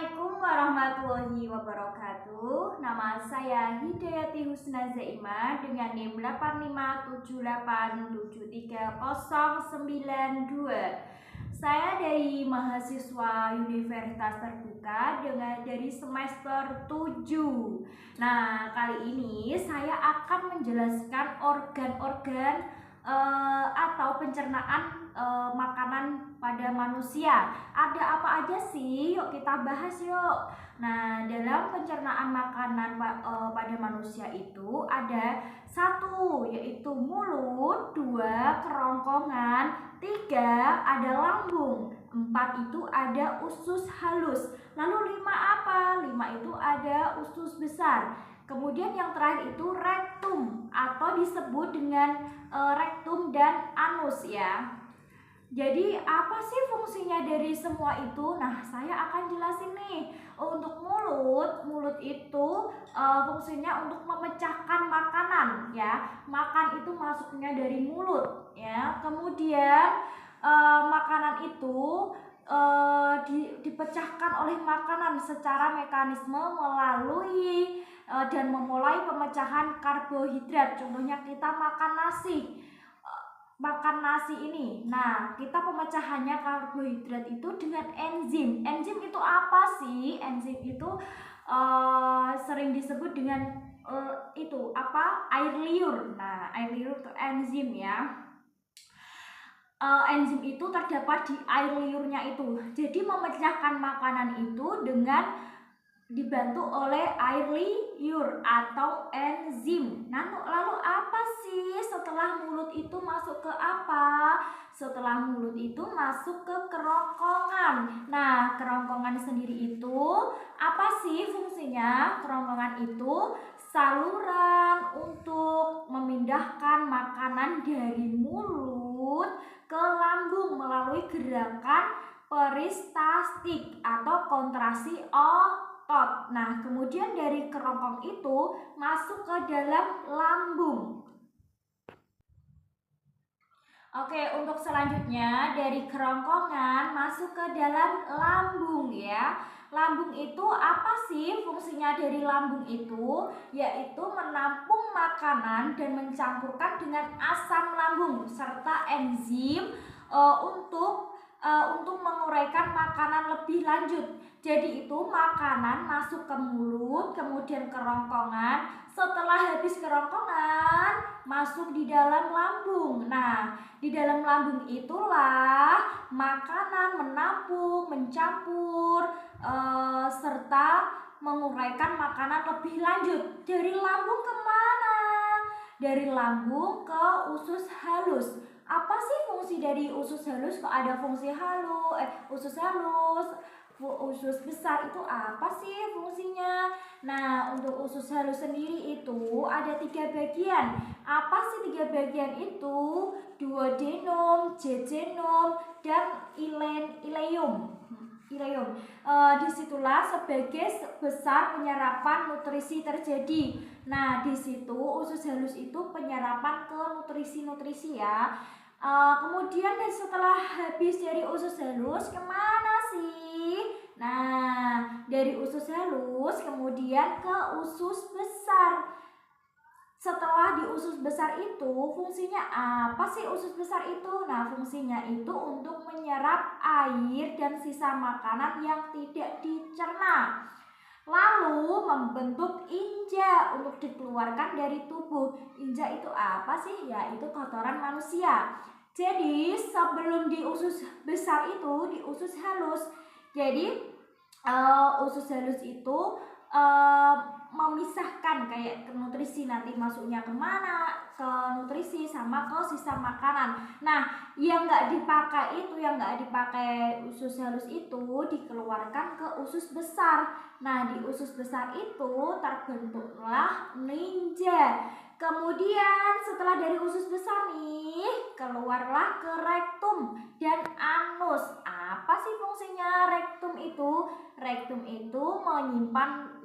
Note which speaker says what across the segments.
Speaker 1: Assalamualaikum warahmatullahi wabarakatuh. Nama saya Hidayati Husna Zaima dengan NIM 857873092. Saya dari mahasiswa Universitas Terbuka dari semester 7. Nah, kali ini saya akan menjelaskan organ-organ atau pencernaan makanan pada manusia. Ada apa aja sih? Yuk kita bahas yuk. Nah, dalam pencernaan makanan pada manusia itu ada 1 yaitu mulut, 2 kerongkongan, 3 ada lambung, 4 itu ada usus halus. Lalu 5 apa? 5 itu ada usus besar. Kemudian yang terakhir itu rektum atau disebut dengan rektum dan anus ya. Jadi apa sih fungsinya dari semua itu? Nah, saya akan jelasin nih. Untuk mulut itu fungsinya untuk memecahkan makanan ya. Makan itu masuknya dari mulut ya. Kemudian makanan itu dipecahkan oleh makanan secara mekanisme melalui dan memulai pemecahan karbohidrat. Contohnya kita makan nasi ini. Nah, kita pemecahannya karbohidrat itu dengan enzim. Enzim itu apa sih? Enzim itu sering disebut dengan air liur. Nah, air liur itu enzim ya. Enzim itu terdapat di air liurnya itu. Jadi memecahkan makanan itu dengan dibantu oleh air liur atau enzim. Lalu apa sih setelah mulut itu masuk ke apa? Setelah mulut itu masuk ke kerongkongan. Nah, kerongkongan sendiri itu apa sih fungsinya? Kerongkongan itu saluran untuk memindahkan makanan dari mulut ke lambung melalui gerakan peristaltik atau kontraksi otot. Nah, kemudian dari kerongkong itu masuk ke dalam lambung. Oke, untuk selanjutnya dari kerongkongan masuk ke dalam lambung ya. Lambung itu apa sih fungsinya dari lambung itu? Yaitu menampung makanan dan mencampurkan dengan asam lambung serta enzim untuk menguraikan makanan lebih lanjut. Jadi itu makanan masuk ke mulut, kemudian kerongkongan. Setelah habis kerongkongan, masuk di dalam lambung. Nah, di dalam lambung itulah makanan menampung, mencampur, serta menguraikan makanan lebih lanjut. Dari lambung kemana? Dari lambung ke usus halus. Apa sih fungsi dari usus halus? Kok ada fungsi usus halus, usus besar itu apa sih fungsinya? Nah, untuk usus halus sendiri itu ada 3 bagian. Apa sih 3 bagian itu? Duodenum, jejunum, dan ileum. Disitulah sebagai besar penyerapan nutrisi terjadi. Nah, di situ usus halus itu penyerapan ke nutrisi ya. Kemudian setelah habis dari usus halus kemana sih? Nah, dari usus halus kemudian ke usus besar. Setelah di usus besar itu fungsinya apa sih usus besar itu? Nah, fungsinya itu untuk menyerap air dan sisa makanan yang tidak dicerna. Lalu membentuk inja untuk dikeluarkan dari tubuh. Inja itu apa sih? Ya, itu kotoran manusia. Jadi sebelum di usus besar itu di usus halus. Jadi usus halus itu memisahkan kayak ke nutrisi nanti masuknya kemana, ke nutrisi sama ke sisa makanan. Nah, yang nggak dipakai usus halus itu dikeluarkan ke usus besar. Nah, di usus besar itu terbentuklah ninja. Kemudian setelah dari usus besar nih, keluarlah ke rektum dan anus. Apa sih fungsinya rektum itu? Rektum itu menyimpan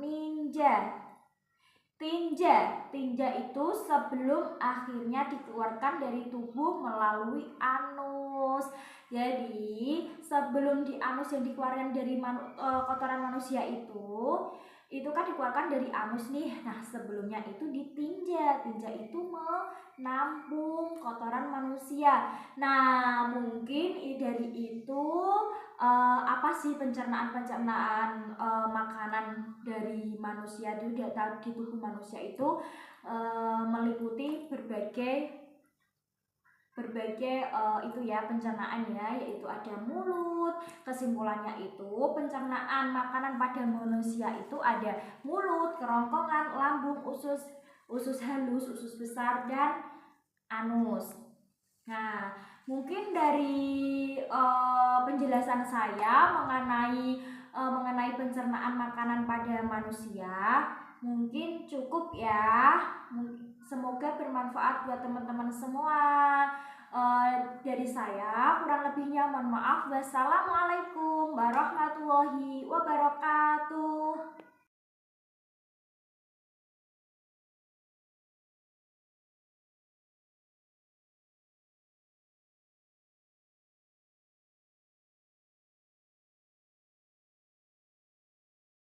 Speaker 1: tinja itu sebelum akhirnya dikeluarkan dari tubuh melalui anus. Jadi sebelum di anus yang dikeluarkan dari kotoran manusia itu kan dikeluarkan dari anus nih. Nah, sebelumnya itu ditinja. Tinja itu menampung kotoran manusia. Nah, mungkin dari itu apa sih pencernaan makanan dari manusia itu di tubuh manusia itu meliputi berbagai itu ya pencernaan ya, yaitu ada mulut. Kesimpulannya itu pencernaan makanan pada manusia itu ada mulut, kerongkongan, lambung, usus halus, usus besar, dan anus. Nah, mungkin dari penjelasan saya mengenai pencernaan makanan pada manusia mungkin cukup ya. Semoga bermanfaat buat teman-teman semua. Dari saya kurang lebihnya mohon maaf. Wassalamualaikum warahmatullahi wabarakatuh.